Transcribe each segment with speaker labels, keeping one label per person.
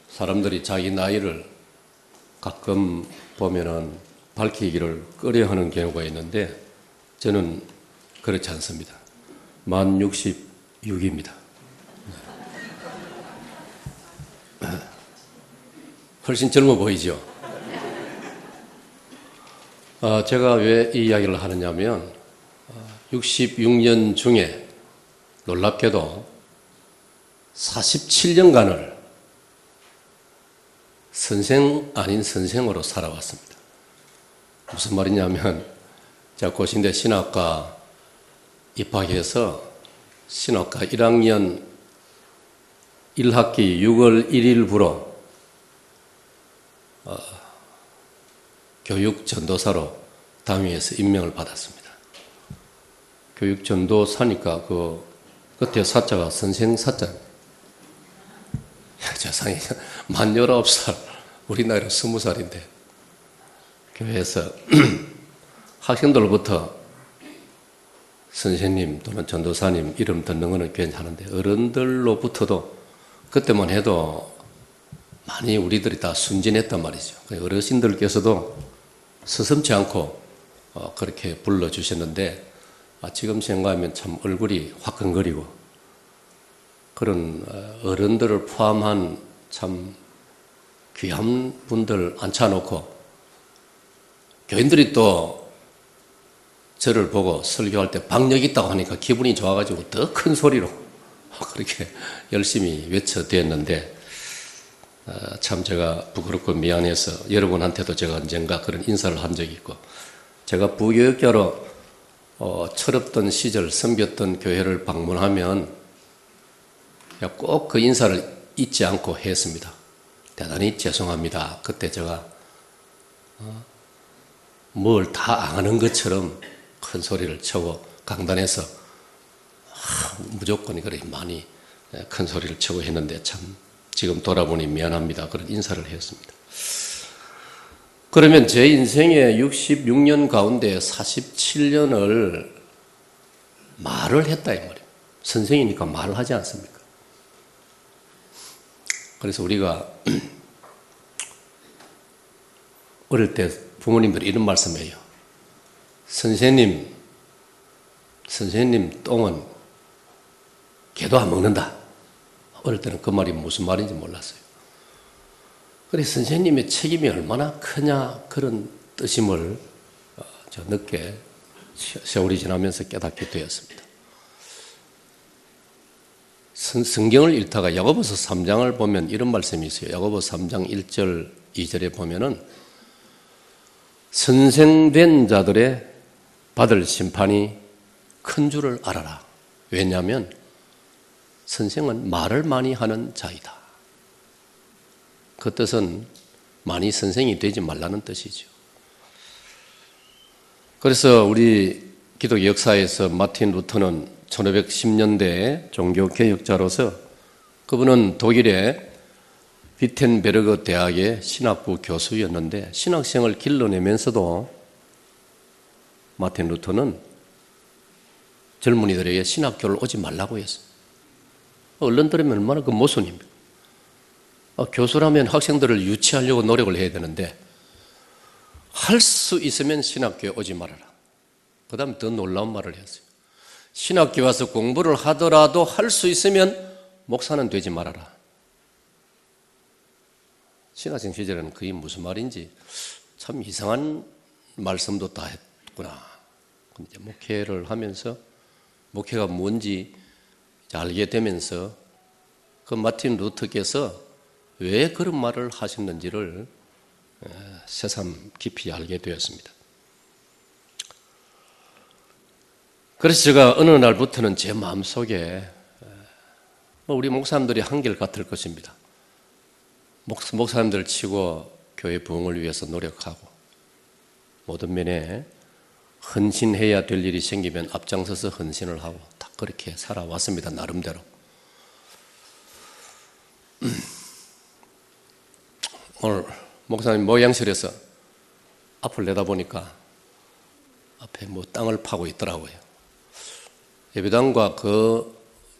Speaker 1: 사람들이 자기 나이를 가끔 보면은 밝히기를 꺼려하는 경우가 있는데 저는 그렇지 않습니다. 만 66입니다. 훨씬 젊어 보이죠? 제가 왜 이 이야기를 하느냐면 66년 중에 놀랍게도 47년간을 선생 아닌 선생으로 살아왔습니다. 무슨 말이냐면 제가 고신대 신학과 입학해서 신학과 1학년 1학기 6월 1일부로 교육전도사로 당위에서 임명을 받았습니다. 교육전도사니까 그때 사자가 선생 사자. 세상에 만 19살, 우리 나이로 20살인데 교회에서 학생들로부터 선생님 또는 전도사님 이름 듣는 거는 괜찮은데 어른들로부터도 그때만 해도 많이 우리들이 다 순진했단 말이죠. 어르신들께서도 서슴지 않고 그렇게 불러주셨는데 지금 생각하면 참 얼굴이 화끈거리고 그런 어른들을 포함한 참 귀한 분들 앉혀놓고 교인들이 또 저를 보고 설교할 때 박력 있다고 하니까 기분이 좋아가지고 더 큰 소리로 그렇게 열심히 외쳐댔는데 참 제가 부끄럽고 미안해서 여러분한테도 제가 언젠가 그런 인사를 한 적이 있고 제가 부교육자로 철없던 시절 섬겼던 교회를 방문하면 꼭 그 인사를 잊지 않고 했습니다. 대단히 죄송합니다. 그때 제가 뭘 다 아는 것처럼 큰 소리를 치고 강단에서 무조건 그래 많이 큰 소리를 치고 했는데 참 지금 돌아보니 미안합니다. 그런 인사를 했습니다. 그러면 제 인생의 66년 가운데 47년을 말을 했다 이 말이에요. 선생이니까 말을 하지 않습니까? 그래서 우리가 어릴 때 부모님들이 이런 말씀해요. 선생님 똥은 개도 안 먹는다. 어릴 때는 그 말이 무슨 말인지 몰랐어요. 그래 선생님의 책임이 얼마나 크냐 그런 뜻임을 저 늦게 세월이 지나면서 깨닫게 되었습니다. 성경을 읽다가 야고보서 3장을 보면 이런 말씀이 있어요. 야고보서 3장 1절 2절에 보면은 선생된 자들의 받을 심판이 큰 줄을 알아라. 왜냐하면 선생은 말을 많이 하는 자이다. 그 뜻은 많이 선생이 되지 말라는 뜻이죠. 그래서 우리 기독 역사에서 마틴 루터는 1510년대에 종교개혁자로서 그분은 독일의 비텐베르그 대학의 신학부 교수였는데 신학생을 길러내면서도 마틴 루터는 젊은이들에게 신학교를 오지 말라고 했어요. 얼른 들으면 얼마나 그 모순입니까? 교수라면 학생들을 유치하려고 노력을 해야 되는데 할 수 있으면 신학교에 오지 말아라. 그 다음에 더 놀라운 말을 했어요. 신학교 와서 공부를 하더라도 할 수 있으면 목사는 되지 말아라. 신학생 시절에는 그게 무슨 말인지 참 이상한 말씀도 다 했구나. 이제 목회를 하면서 목회가 뭔지 알게 되면서 그 마틴 루터께서 왜 그런 말을 하셨는지를 새삼 깊이 알게 되었습니다. 그래서 제가 어느 날부터는 제 마음속에 우리 목사님들이 한결같을 것입니다. 목사님들 치고 교회 부흥을 위해서 노력하고 모든 면에 헌신해야 될 일이 생기면 앞장서서 헌신을 하고 다 그렇게 살아왔습니다. 나름대로. 오늘 목사님 모양실에서 앞을 내다보니까 앞에 뭐 땅을 파고 있더라고요. 예배당과 그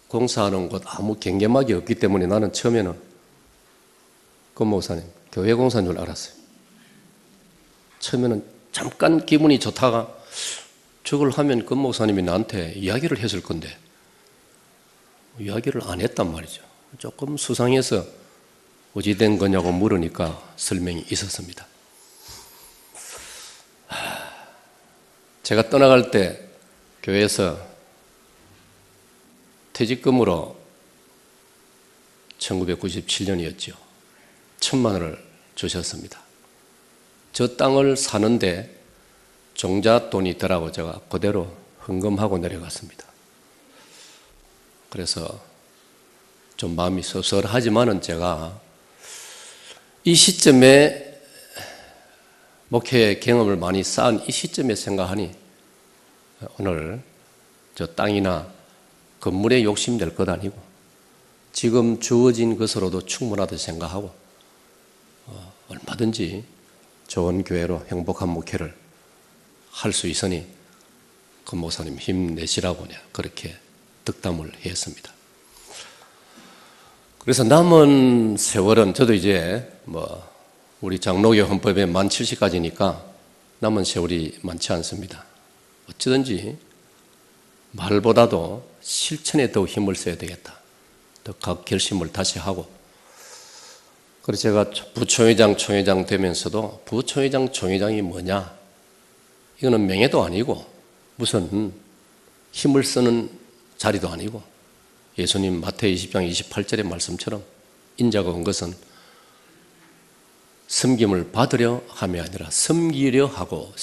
Speaker 1: 공사하는 곳 아무 경계막이 없기 때문에 나는 처음에는 그 목사님 교회 공사인 줄 알았어요. 처음에는 잠깐 기분이 좋다가 저걸 하면 그 목사님이 나한테 이야기를 했을 건데 이야기를 안 했단 말이죠. 조금 수상해서 어찌 된 거냐고 물으니까 설명이 있었습니다. 제가 떠나갈 때 교회에서 퇴직금으로 1997년이었죠. 1,000만 원을 주셨습니다. 저 땅을 사는데 종잣돈이 있더라고 제가 그대로 헌금하고 내려갔습니다. 그래서 좀 마음이 섭섭하지만은 제가 이 시점에 목회 경험을 많이 쌓은 이 시점에 생각하니 오늘 저 땅이나 건물에 욕심낼 것 아니고 지금 주어진 것으로도 충분하다고 생각하고 얼마든지 좋은 교회로 행복한 목회를 할 수 있으니 그 목사님 힘내시라고 그렇게 득담을 했습니다. 그래서 남은 세월은 저도 이제 우리 장로교 헌법에 만 70까지니까 남은 세월이 많지 않습니다. 어찌든지 말보다도 실천에 더 힘을 써야 되겠다. 더 각 결심을 다시 하고 그래서 제가 부총회장, 총회장 되면서도 부총회장, 총회장이 뭐냐? 이거는 명예도 아니고 무슨 힘을 쓰는 자리도 아니고 예수님 마태복음 20장 28절의 말씀처럼 인자가 온 것은 섬김을 받으려 함이 아니라 섬기려 하고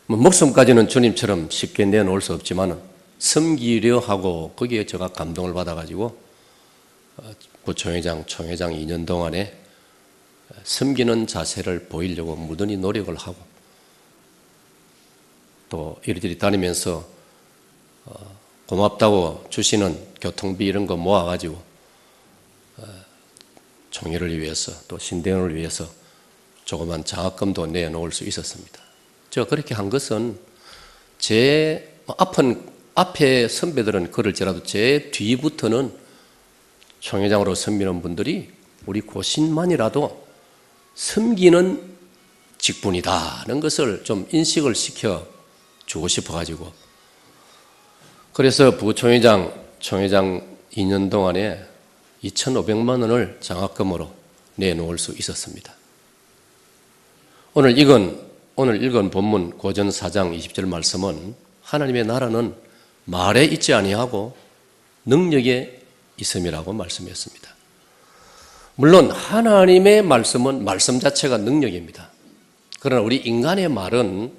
Speaker 1: 목숨까지는 주님처럼 쉽게 내놓을 수 없지만 섬기려 하고 거기에 제가 감동을 받아가지고 부총회장, 총회장 2년 동안에 섬기는 자세를 보이려고 무던히 노력을 하고 또 이리저리 다니면서 고맙다고 주시는 교통비 이런 거 모아가지고 총회를 위해서 또 신대원을 위해서 조그만 장학금도 내놓을 수 있었습니다. 제가 그렇게 한 것은 제 앞에 선배들은 그럴지라도 제 뒤부터는 총회장으로 섬기는 분들이 우리 고신만이라도 섬기는 직분이다는 것을 좀 인식을 시켜주고 싶어가지고 그래서 부총회장, 총회장 2년 동안에 2,500만 원을 장학금으로 내놓을 수 있었습니다. 오늘 읽은 본문 고전 4장 20절 말씀은 하나님의 나라는 말에 있지 아니하고 능력에 있음이라고 말씀했습니다. 물론 하나님의 말씀은 말씀 자체가 능력입니다. 그러나 우리 인간의 말은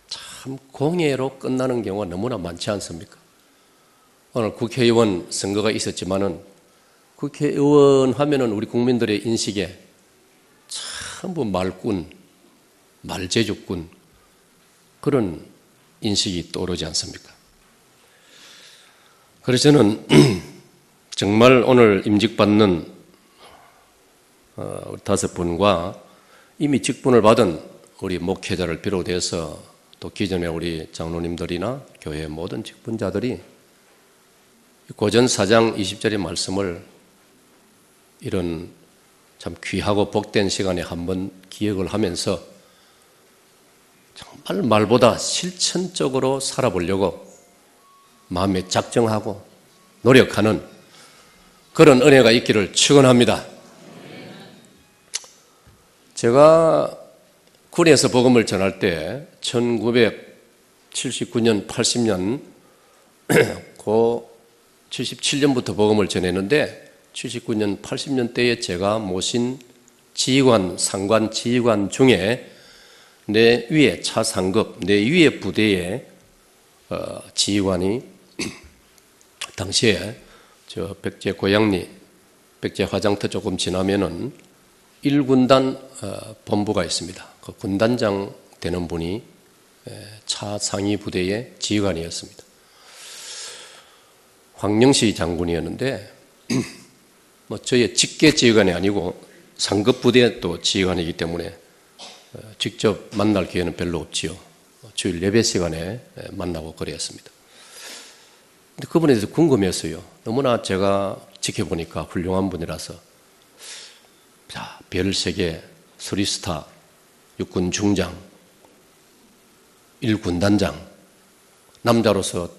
Speaker 1: 참 공예로 끝나는 경우가 너무나 많지 않습니까? 오늘 국회의원 선거가 있었지만은 국회의원 하면은 우리 국민들의 인식에 전부 말꾼, 말재주꾼 그런 인식이 떠오르지 않습니까? 그래서 저는 정말 오늘 임직받는 우리 5분과 이미 직분을 받은 우리 목회자를 비롯해서 또 기존의 우리 장로님들이나 교회의 모든 직분자들이 고전 4장 20절의 말씀을 이런 참 귀하고 복된 시간에 한번 기억을 하면서 정말 말보다 실천적으로 살아보려고 마음에 작정하고 노력하는 그런 은혜가 있기를 축원합니다. 제가 군에서 복음을 전할 때 1979년, 80년 고 77년부터 복음을 전했는데 79년, 80년 때에 제가 모신 지휘관, 상관 지휘관 중에 내 위에 차상급, 내 위에 부대의 지휘관이 당시에 저 백제 고양리, 백제 화장터 조금 지나면은 1군단 본부가 있습니다. 그 군단장 되는 분이 차상위 부대의 지휘관이었습니다. 황영시 장군이었는데 저의 직계 지휘관이 아니고 상급 부대 또 지휘관이기 때문에 직접 만날 기회는 별로 없지요. 주일 예배 시간에 만나고 그랬습니다. 근데 그분에 대해서 궁금했어요. 너무나 제 지켜보니까 훌륭한 분이라서 자, 별 3개, 3스타, 육군 중장, 1군단장, 남자로서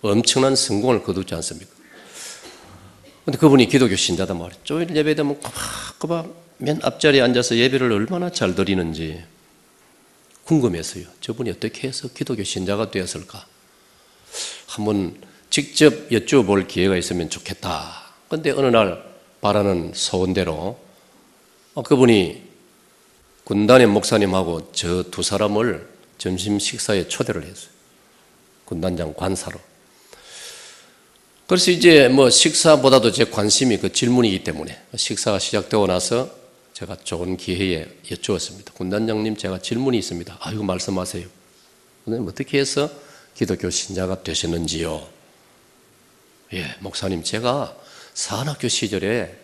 Speaker 1: 엄청난 성공을 거두지 않습니까? 근데 그분이 기독교 신자다 말이에요. 조일 예배 되면 꼬박꼬박 맨 앞자리에 앉아서 예배를 얼마나 잘 드리는지 궁금해서요. 저분이 어떻게 해서 기독교 신자가 되었을까? 한번 직접 여쭤볼 기회가 있으면 좋겠다. 근데 어느 날 바라는 소원대로 그분이 군단의 목사님하고 저 2사람을 점심 식사에 초대를 했어요. 군단장 관사로. 그래서 이제 뭐 식사보다도 제 관심이 그 질문이기 때문에 식사가 시작되고 나서 제가 좋은 기회에 여쭈었습니다. 군단장님, 제가 질문이 있습니다. 이거 말씀하세요. 선생님, 어떻게 해서 기독교 신자가 되셨는지요? 예, 목사님, 제가 사관학교 시절에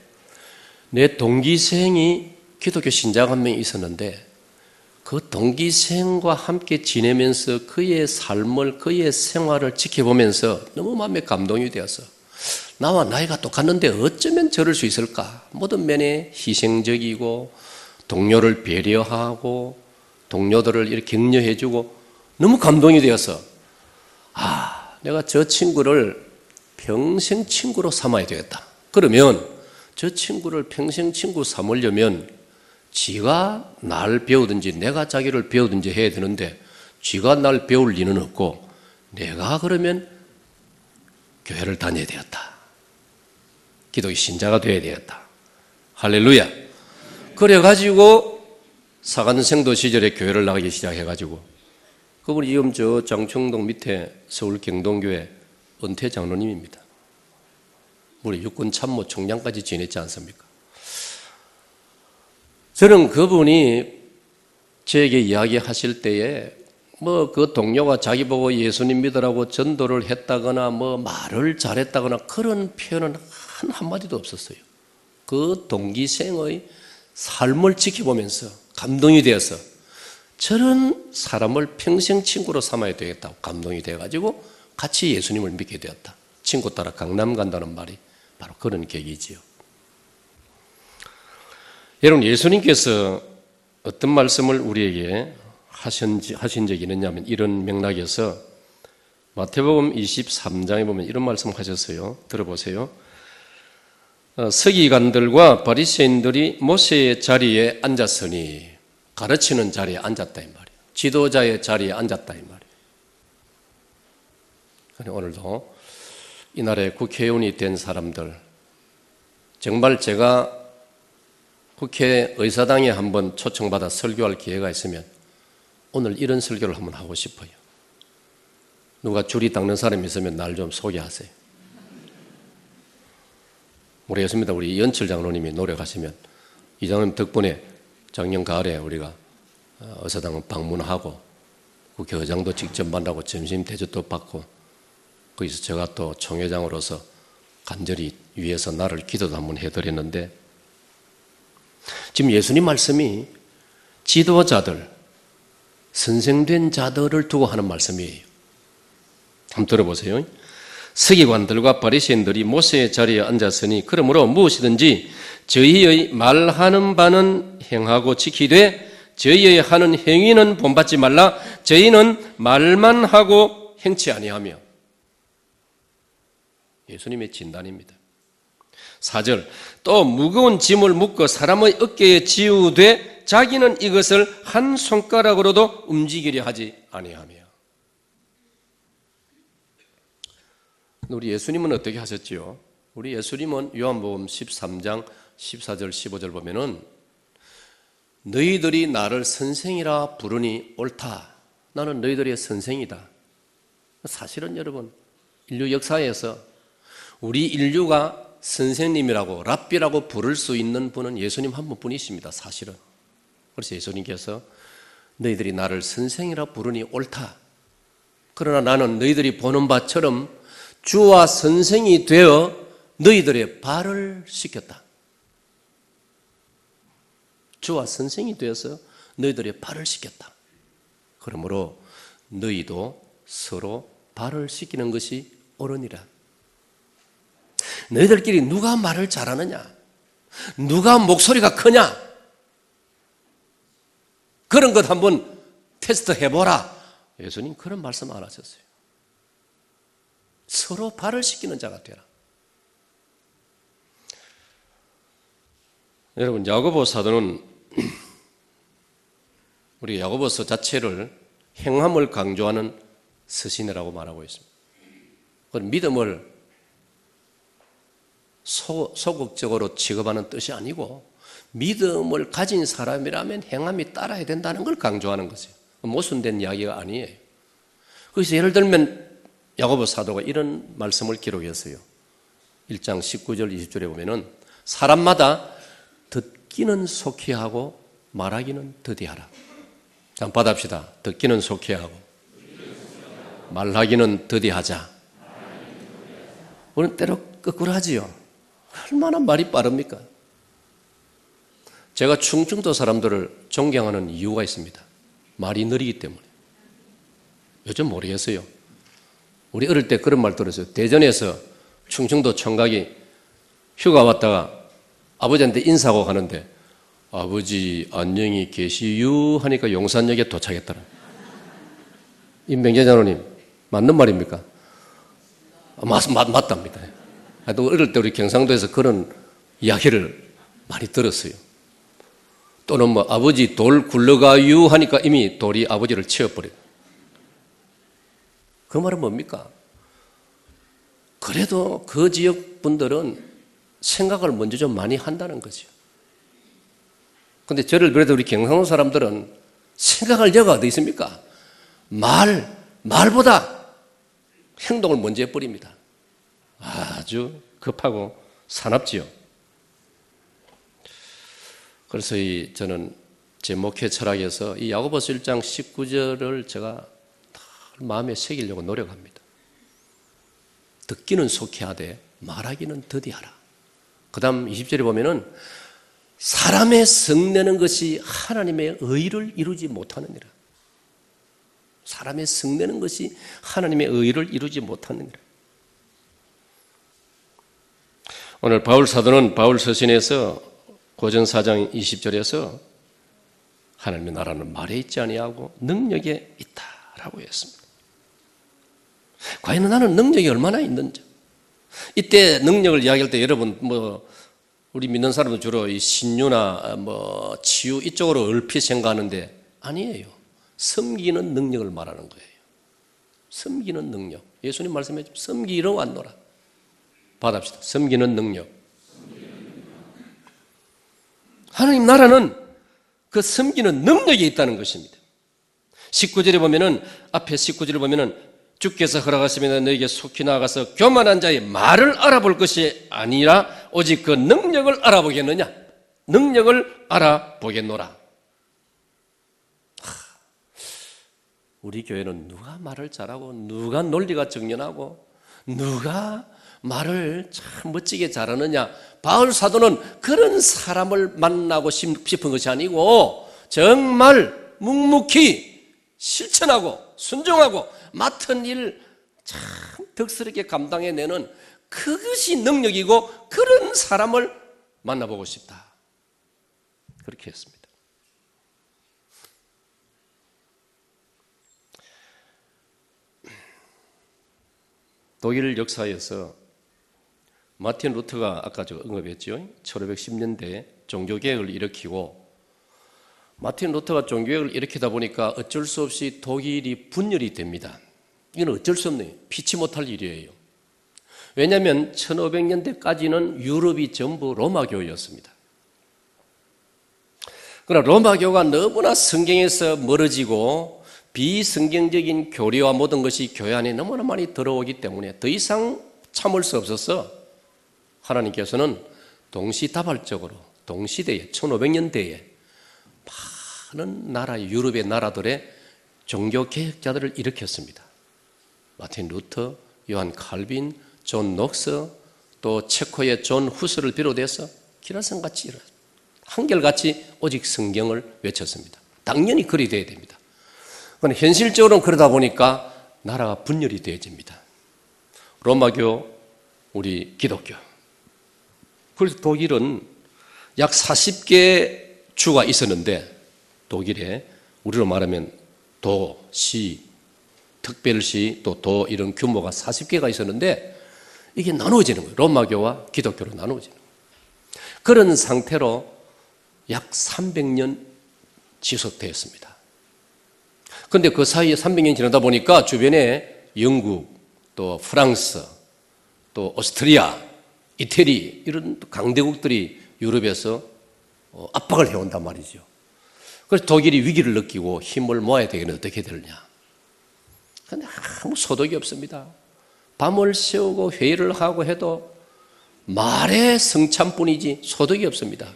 Speaker 1: 내 동기생이 기독교 신자가 한 명 있었는데 그 동기생과 함께 지내면서 그의 삶을, 그의 생활을 지켜보면서 너무 마음에 감동이 되어서 나와 나이가 똑같는데 어쩌면 저럴 수 있을까? 모든 면에 희생적이고 동료를 배려하고 동료들을 이렇게 격려해주고 너무 감동이 되어서 내가 저 친구를 평생 친구로 삼아야 되겠다. 그러면 저 친구를 평생 친구 삼으려면 지가 날 배우든지 내가 자기를 배우든지 해야 되는데 지가 날 배울 리는 없고 내가 그러면 교회를 다녀야 되었다. 기독교 신자가 되어야 되었다. 할렐루야. 그래가지고 사관생도 시절에 교회를 나가기 시작해가지고 그분이 지금 저 장충동 밑에 서울 경동교회 은퇴 장로님입니다. 우리 육군 참모 총장까지 지냈지 않습니까? 저는 그분이 저에게 이야기하실 때에 뭐 그 동료가 자기 보고 예수님 믿으라고 전도를 했다거나 뭐 말을 잘했다거나 그런 표현은 한마디도 없었어요. 그 동기생의 삶을 지켜보면서 감동이 되어서 저런 사람을 평생 친구로 삼아야 되겠다고 감동이 되어가지고 같이 예수님을 믿게 되었다. 친구 따라 강남 간다는 말이 바로 그런 계기지요. 여러분, 예수님께서 어떤 말씀을 우리에게 하신 적이 있느냐면 이런 맥락에서 마태복음 23장에 보면 이런 말씀 하셨어요. 들어보세요. 서기관들과 바리새인들이 모세의 자리에 앉았으니, 가르치는 자리에 앉았다 이 말이에요. 지도자의 자리에 앉았다 이 말이에요. 오늘도 이 나라의 국회의원이 된 사람들, 정말 제가 국회의사당에 한번 초청받아 설교할 기회가 있으면 오늘 이런 설교를 한번 하고 싶어요. 누가 줄이 닦는 사람이 있으면 날 좀 소개하세요. 모르겠습니다. 우리 연철 장로님이 노력하시면 이 장로님 덕분에 작년 가을에 우리가 의사당 방문하고 국회의장도 직접 만나고 점심 대접도 받고 거기서 제가 또 총회장으로서 간절히 위해서 나를 기도도 한번 해드렸는데 지금 예수님 말씀이 지도자들, 선생된 자들을 두고 하는 말씀이에요. 한번 들어보세요. 서기관들과 바리새인들이 모세의 자리에 앉았으니 그러므로 무엇이든지 저희의 말하는 바는 행하고 지키되 저희의 하는 행위는 본받지 말라. 저희는 말만 하고 행치 아니하며. 예수님의 진단입니다. 4절, 또 무거운 짐을 묶어 사람의 어깨에 지우되 자기는 이것을 한 손가락으로도 움직이려 하지 아니하며. 우리 예수님은 어떻게 하셨지요? 우리 예수님은 요한복음 13장 14절 15절 보면은 너희들이 나를 선생이라 부르니 옳다. 나는 너희들의 선생이다. 사실은 여러분, 인류 역사에서 우리 인류가 선생님이라고 랍비라고 부를 수 있는 분은 예수님 한 분뿐이십니다. 사실은. 그래서 예수님께서 너희들이 나를 선생이라 부르니 옳다. 그러나 나는 너희들이 보는 바처럼 주와 선생이 되어 너희들의 발을 씻겼다. 주와 선생이 되어서 너희들의 발을 씻겼다. 그러므로 너희도 서로 발을 씻기는 것이 옳으니라. 너희들끼리 누가 말을 잘하느냐? 누가 목소리가 크냐? 그런 것 한번 테스트 해보라. 예수님 그런 말씀 안 하셨어요. 서로 발을 씻기는 자가 되라. 여러분, 야고보 사도는 우리 야고보서 자체를 행함을 강조하는 서신이라고 말하고 있습니다. 그건 믿음을 소극적으로 취급하는 뜻이 아니고 믿음을 가진 사람이라면 행함이 따라야 된다는 걸 강조하는 것이에요. 모순된 이야기가 아니에요. 그래서 예를 들면 야고보 사도가 이런 말씀을 기록했어요. 1장 19절 20절에 보면은 사람마다 듣기는 속히 하고 말하기는 더디하라. 자, 받합시다. 듣기는 속히 하고 말하기는 더디하자. 우리는 때로 거꾸로 하지요. 얼마나 말이 빠릅니까? 제가 충청도 사람들을 존경하는 이유가 있습니다. 말이 느리기 때문에. 요즘 모르겠어요. 우리 어릴 때 그런 말 들었어요. 대전에서 충청도 청각이 휴가 왔다가 아버지한테 인사하고 가는데 아버지 안녕히 계시유 하니까 용산역에 도착했더라. 임병재 장로님 맞는 말입니까? 맞답니다. 또 어릴 때 우리 경상도에서 그런 이야기를 많이 들었어요. 또는 뭐 아버지 돌 굴러가유 하니까 이미 돌이 아버지를 채워버려요. 그 말은 뭡니까? 그래도 그 지역 분들은 생각을 먼저 좀 많이 한다는 거죠. 근데 저를 그래도 우리 경상도 사람들은 생각할 여가 어디 있습니까? 말보다 행동을 먼저 해버립니다. 아주 급하고 사납지요. 그래서 저는 제 목회 철학에서 이 야고보서 1장 19절을 제가 마음에 새기려고 노력합니다. 듣기는 속히 하되 말하기는 더디하라. 그 다음 20절에 보면은 사람의 성내는 것이 하나님의 의를 이루지 못하느니라. 사람의 성내는 것이 하나님의 의를 이루지 못하느니라. 오늘 바울 사도는 바울 서신에서 고전 4장 20절에서 하나님의 나라는 말에 있지 아니하고 능력에 있다라고 했습니다. 과연 나는 능력이 얼마나 있는지. 이때 능력을 이야기할 때 여러분 우리 믿는 사람은 주로 이 신유나 치유 이쪽으로 얼핏 생각하는데 아니에요. 섬기는 능력을 말하는 거예요. 섬기는 능력. 예수님 말씀해 주시면 섬기러 왔노라. 받합시다. 섬기는 능력. 하나님 나라는 그 섬기는 능력이 있다는 것입니다. 19절에 보면은 앞에 19절에 보면은 주께서 허락하시면 너에게 속히 나아가서 교만한 자의 말을 알아볼 것이 아니라 오직 그 능력을 알아보겠느냐? 능력을 알아보겠노라. 우리 교회는 누가 말을 잘하고 누가 논리가 정연하고 누가 말을 참 멋지게 잘하느냐. 바울 사도는 그런 사람을 만나고 싶은 것이 아니고 정말 묵묵히 실천하고 순종하고 맡은 일 참 덕스럽게 감당해내는 그것이 능력이고 그런 사람을 만나보고 싶다. 그렇게 했습니다. 독일 역사에서 마틴 루터가 아까 제가 언급했죠. 1510년대에 종교개혁을 일으키고 마틴 루터가 종교개혁을 일으키다 보니까 어쩔 수 없이 독일이 분열이 됩니다. 이건 어쩔 수 없네요. 피치 못할 일이에요. 왜냐하면 1500년대까지는 유럽이 전부 로마교였습니다. 그러나 로마교가 너무나 성경에서 멀어지고 비성경적인 교리와 모든 것이 교회 안에 너무나 많이 들어오기 때문에 더 이상 참을 수 없어서 하나님께서는 동시다발적으로 동시대에 1500년대에 많은 나라의 유럽의 나라들의 종교개혁자들을 일으켰습니다. 마틴 루터, 요한 칼빈, 존 녹스, 또 체코의 존 후스를 비롯해서 기라성같이 한결같이 오직 성경을 외쳤습니다. 당연히 그리 돼야 됩니다. 그런데 현실적으로는 그러다 보니까 나라가 분열이 되어집니다. 로마교, 우리 기독교 그래서 독일은 약 40개 주가 있었는데, 독일에 우리로 말하면 도, 시, 특별시, 또 도 이런 규모가 40개가 있었는데 이게 나누어지는 거예요. 로마교와 기독교로 나누어지는 거예요. 그런 상태로 약 300년 지속되었습니다. 그런데 그 사이에 300년 지나다 보니까 주변에 영국, 또 프랑스, 또 오스트리아, 이태리 이런 강대국들이 유럽에서 압박을 해온단 말이죠. 그래서 독일이 위기를 느끼고 힘을 모아야 되겠는데 어떻게 되느냐. 그런데 아무 소득이 없습니다. 밤을 새우고 회의를 하고 해도 말의 성찬뿐이지 소득이 없습니다.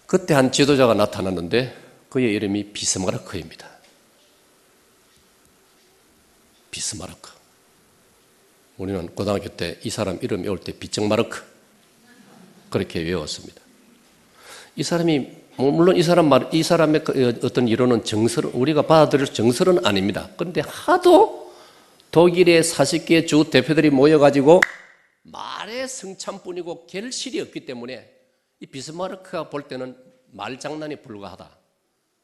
Speaker 1: 그때 한 지도자가 나타났는데 그의 이름이 비스마르크입니다. 비스마르크. 우리는 고등학교 때 이 사람 이름 외울 때 비정마르크 그렇게 외웠습니다. 이 사람이 물론 이 사람의 어떤 이론은 우리가 받아들일 정설은 아닙니다. 그런데 하도 독일의 40개 주 대표들이 모여가지고 말의 성찬뿐이고 결실이 없기 때문에 이 비스마르크가 볼 때는 말장난이 불가하다.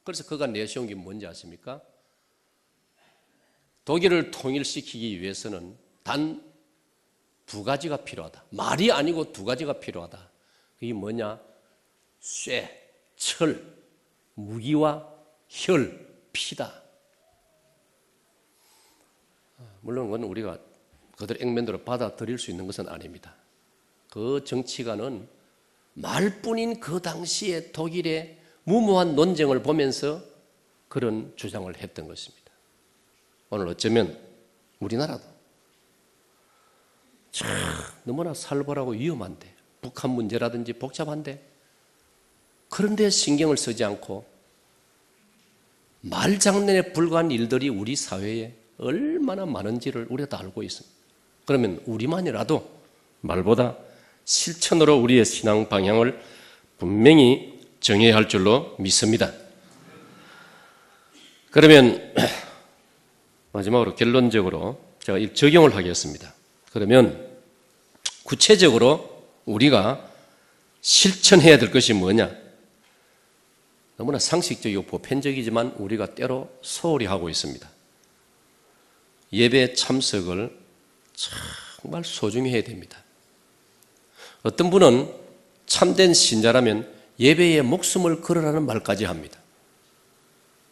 Speaker 1: 그래서 그가 내세운 게 뭔지 아십니까? 독일을 통일시키기 위해서는 단 두 가지가 필요하다. 말이 아니고 두 가지가 필요하다. 그게 뭐냐? 쇠, 철, 무기와 혈, 피다. 물론 그건 우리가 그들 액면대로 받아들일 수 있는 것은 아닙니다. 그 정치가는 말뿐인 그 당시에 독일의 무모한 논쟁을 보면서 그런 주장을 했던 것입니다. 오늘 어쩌면 우리나라도 참 너무나 살벌하고 위험한데, 북한 문제라든지 복잡한데 그런데 신경을 쓰지 않고 말장난에 불과한 일들이 우리 사회에 얼마나 많은지를 우리가 다 알고 있습니다. 그러면 우리만이라도 말보다 실천으로 우리의 신앙 방향을 분명히 정해야 할 줄로 믿습니다. 그러면 마지막으로 결론적으로 제가 적용을 하겠습니다. 그러면 구체적으로 우리가 실천해야 될 것이 뭐냐? 너무나 상식적이고 보편적이지만 우리가 때로 소홀히 하고 있습니다. 예배 참석을 정말 소중히 해야 됩니다. 어떤 분은 참된 신자라면 예배에 목숨을 걸으라는 말까지 합니다.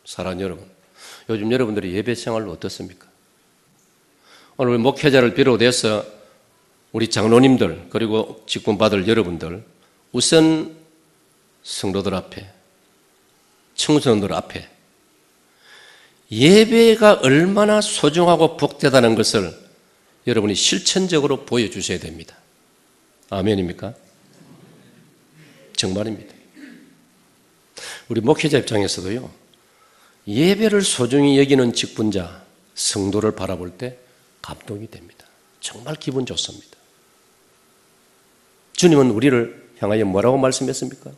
Speaker 1: 사랑하는 여러분, 요즘 여러분들의 예배 생활은 어떻습니까? 오늘 우리 목회자를 비롯해서 우리 장로님들 그리고 직분받을 여러분들 우선 성도들 앞에, 청소년들 앞에 예배가 얼마나 소중하고 복되다는 것을 여러분이 실천적으로 보여주셔야 됩니다. 아멘입니까? 정말입니다. 우리 목회자 입장에서도요, 예배를 소중히 여기는 직분자, 성도를 바라볼 때 감동이 됩니다. 정말 기분 좋습니다. 주님은 우리를 향하여 뭐라고 말씀했습니까?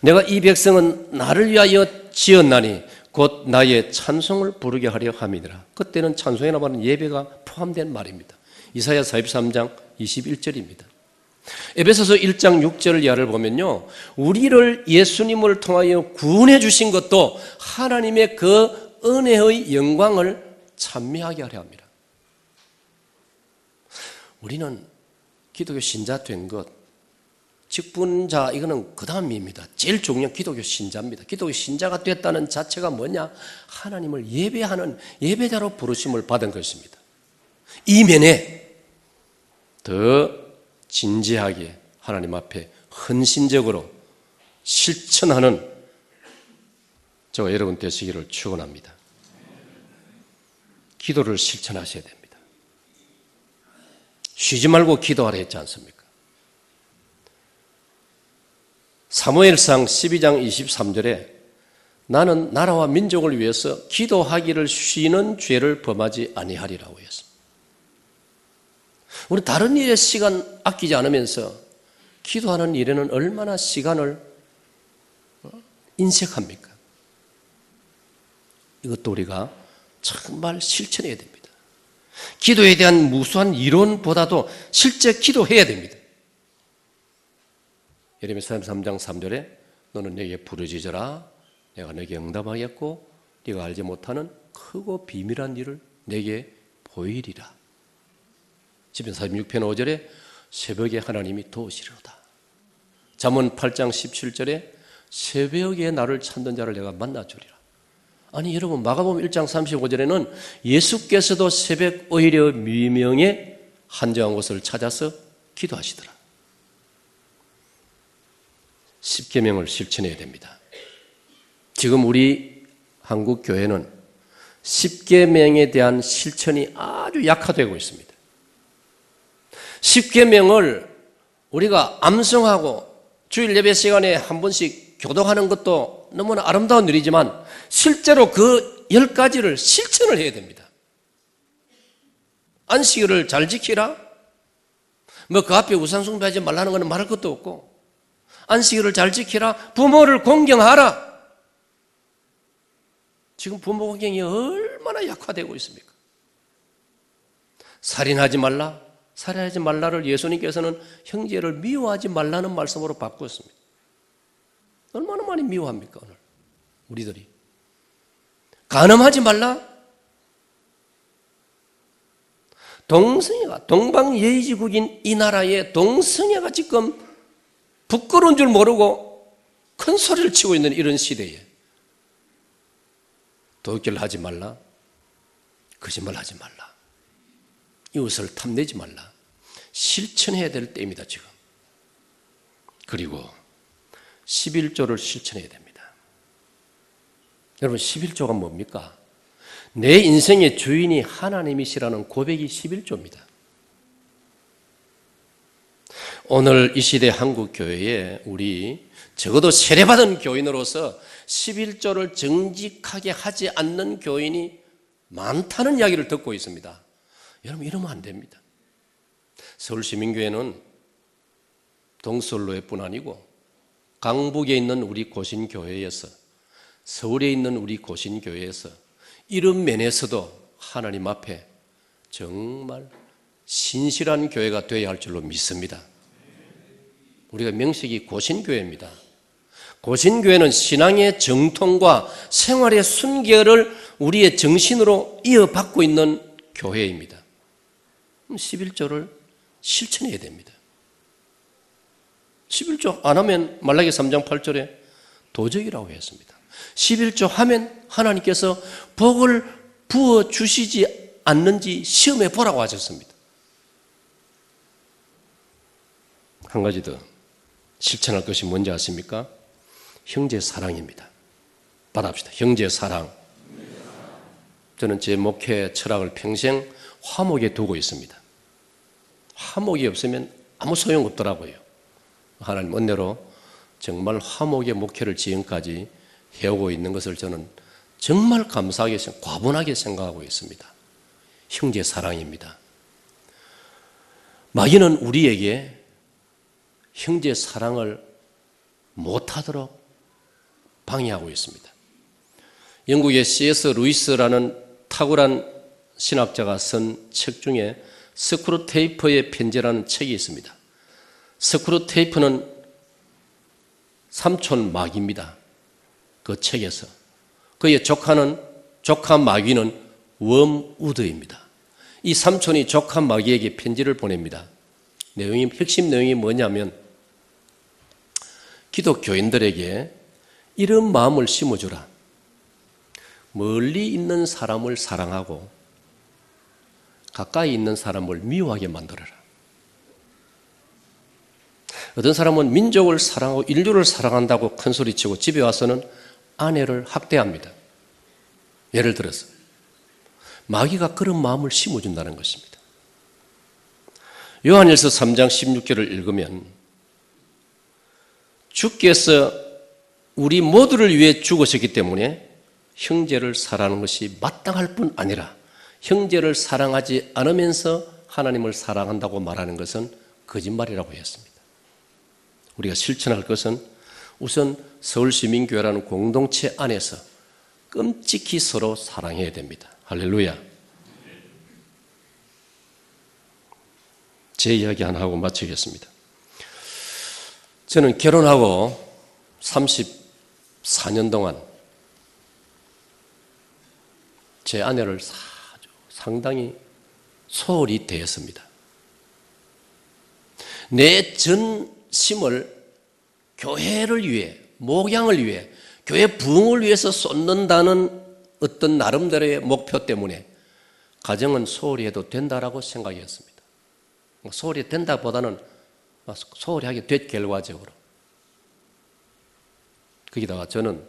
Speaker 1: 내가 이 백성은 나를 위하여 지었나니 곧 나의 찬송을 부르게 하려 함이니라. 그때는 찬송이나 말은 예배가 포함된 말입니다. 이사야 43장 21절입니다. 에베소서 1장 6절 이하를 보면요, 우리를 예수님을 통하여 구원해 주신 것도 하나님의 그 은혜의 영광을 찬미하게 하려 합니다. 우리는 기독교 신자 된 것, 직분자 이거는 그 다음입니다. 제일 중요한 기독교 신자입니다. 기독교 신자가 됐다는 자체가 뭐냐? 하나님을 예배하는 예배자로 부르심을 받은 것입니다. 이면에 더 진지하게 하나님 앞에 헌신적으로 실천하는 저와 여러분 되시기를 축원합니다. 기도를 실천하셔야 됩니다. 쉬지 말고 기도하라 했지 않습니까? 사무엘상 12장 23절에 나는 나라와 민족을 위해서 기도하기를 쉬는 죄를 범하지 아니하리라고 했습니다. 우리 다른 일에 시간 아끼지 않으면서 기도하는 일에는 얼마나 시간을 인색합니까? 이것도 우리가 정말 실천해야 됩니다. 기도에 대한 무수한 이론보다도 실제 기도해야 됩니다. 예레미야 33장 3절에 너는 내게 부르짖어라 내가 내게 응답하겠고 네가 알지 못하는 크고 비밀한 일을 내게 보이리라. 시편 46편 5절에 새벽에 하나님이 도우시리로다. 잠언 8장 17절에 새벽에 나를 찾는 자를 내가 만나주리라. 아니 여러분 마가복음 1장 35절에는 예수께서도 새벽 오히려 미명에 한정한 곳을 찾아서 기도하시더라. 십계명을 실천해야 됩니다. 지금 우리 한국 교회는 십계명에 대한 실천이 아주 약화되고 있습니다. 십계명을 우리가 암송하고 주일 예배 시간에 한 번씩 교독하는 것도 너무나 아름다운 일이지만 실제로 그 10가지를 실천을 해야 됩니다. 안식일을 잘 지키라? 뭐 그 앞에 우상 숭배하지 말라는 것은 말할 것도 없고 안식일을 잘 지키라? 부모를 공경하라? 지금 부모 공경이 얼마나 약화되고 있습니까? 살인하지 말라? 살인하지 말라를 예수님께서는 형제를 미워하지 말라는 말씀으로 바꾸었습니다. 얼마나 많이 미워합니까 오늘 우리들이? 간음하지 말라? 동성애가 동방예의지국인 이 나라에 동성애가 지금 부끄러운 줄 모르고 큰 소리를 치고 있는 이런 시대에 도둑질 하지 말라, 거짓말 하지 말라, 이웃을 탐내지 말라, 실천해야 될 때입니다 지금. 그리고 11조를 실천해야 됩니다. 여러분 11조가 뭡니까? 내 인생의 주인이 하나님이시라는 고백이 11조입니다. 오늘 이 시대 한국 교회에 우리 적어도 세례받은 교인으로서 11조를 정직하게 하지 않는 교인이 많다는 이야기를 듣고 있습니다. 여러분 이러면 안 됩니다. 서울시민교회는 동서울로회뿐 아니고 강북에 있는 우리 고신교회에서 서울에 있는 우리 고신교회에서 이런 면에서도 하나님 앞에 정말 신실한 교회가 되어야 할 줄로 믿습니다. 우리가 명식이 고신교회입니다. 고신교회는 신앙의 정통과 생활의 순결을 우리의 정신으로 이어받고 있는 교회입니다. 11조를 실천해야 됩니다. 11조 안 하면 말라기 3장 8절에 도적이라고 했습니다. 11조 하면 하나님께서 복을 부어주시지 않는지 시험해 보라고 하셨습니다. 한 가지 더 실천할 것이 뭔지 아십니까? 형제 사랑입니다. 받아봅시다. 형제 사랑. 저는 제 목회 철학을 평생 화목에 두고 있습니다. 화목이 없으면 아무 소용없더라고요. 하나님 은혜로 정말 화목의 목회를 지금까지 해오고 있는 것을 저는 정말 감사하게, 과분하게 생각하고 있습니다. 형제 사랑입니다. 마귀는 우리에게 형제 사랑을 못하도록 방해하고 있습니다. 영국의 C.S. 루이스라는 탁월한 신학자가 쓴 책 중에 스크루테이프의 편지라는 책이 있습니다. 스크루테이프는 삼촌 마귀입니다. 그 책에서 그의 조카 마귀는 웜우드입니다. 이 삼촌이 조카 마귀에게 편지를 보냅니다. 핵심 내용이 뭐냐면 기독교인들에게 이런 마음을 심어주라. 멀리 있는 사람을 사랑하고 가까이 있는 사람을 미워하게 만들어라. 어떤 사람은 민족을 사랑하고 인류를 사랑한다고 큰소리치고 집에 와서는 아내를 학대합니다. 예를 들어서 마귀가 그런 마음을 심어준다는 것입니다. 요한일서 3장 16절을 읽으면 주께서 우리 모두를 위해 죽으셨기 때문에 형제를 사랑하는 것이 마땅할 뿐 아니라 형제를 사랑하지 않으면서 하나님을 사랑한다고 말하는 것은 거짓말이라고 했습니다. 우리가 실천할 것은 우선 서울시민교회라는 공동체 안에서 끔찍히 서로 사랑해야 됩니다. 할렐루야. 제 이야기 하나 하고 마치겠습니다. 저는 결혼하고 34년 동안 제 아내를 상당히 소홀히 대했습니다. 내 전심을 교회를 위해, 목양을 위해, 교회 부흥을 위해서 쏟는다는 어떤 나름대로의 목표 때문에 가정은 소홀히 해도 된다라고 생각했습니다. 소홀히 된다보다는 소홀히 하게 됐 결과적으로. 거기다가 저는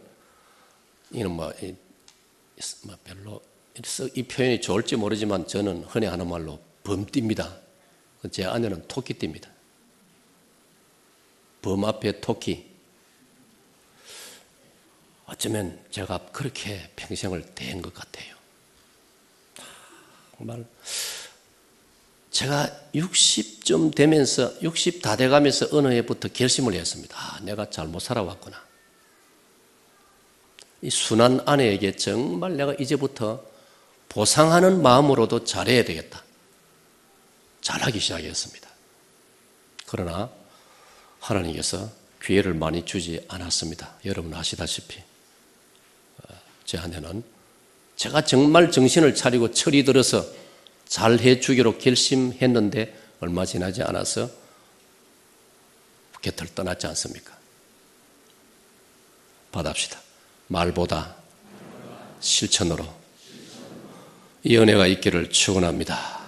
Speaker 1: 이는 별로 이 표현이 좋을지 모르지만 저는 흔히 하는 말로 범띠입니다. 제 아내는 토끼띠입니다. 범 앞에 토끼. 어쩌면 제가 그렇게 평생을 대한 것 같아요. 정말 제가 60쯤 되면서 60 다 돼가면서 어느 해부터 결심을 했습니다. 내가 잘못 살아왔구나. 이 순한 아내에게 정말 내가 이제부터 보상하는 마음으로도 잘해야 되겠다. 잘하기 시작했습니다. 그러나 하나님께서 기회를 많이 주지 않았습니다. 여러분 아시다시피 제 아내는 제가 정말 정신을 차리고 철이 들어서 잘해 주기로 결심했는데 얼마 지나지 않아서 곁을 떠났지 않습니까? 받합시다. 말보다 실천으로 이 은혜가 있기를 축원합니다.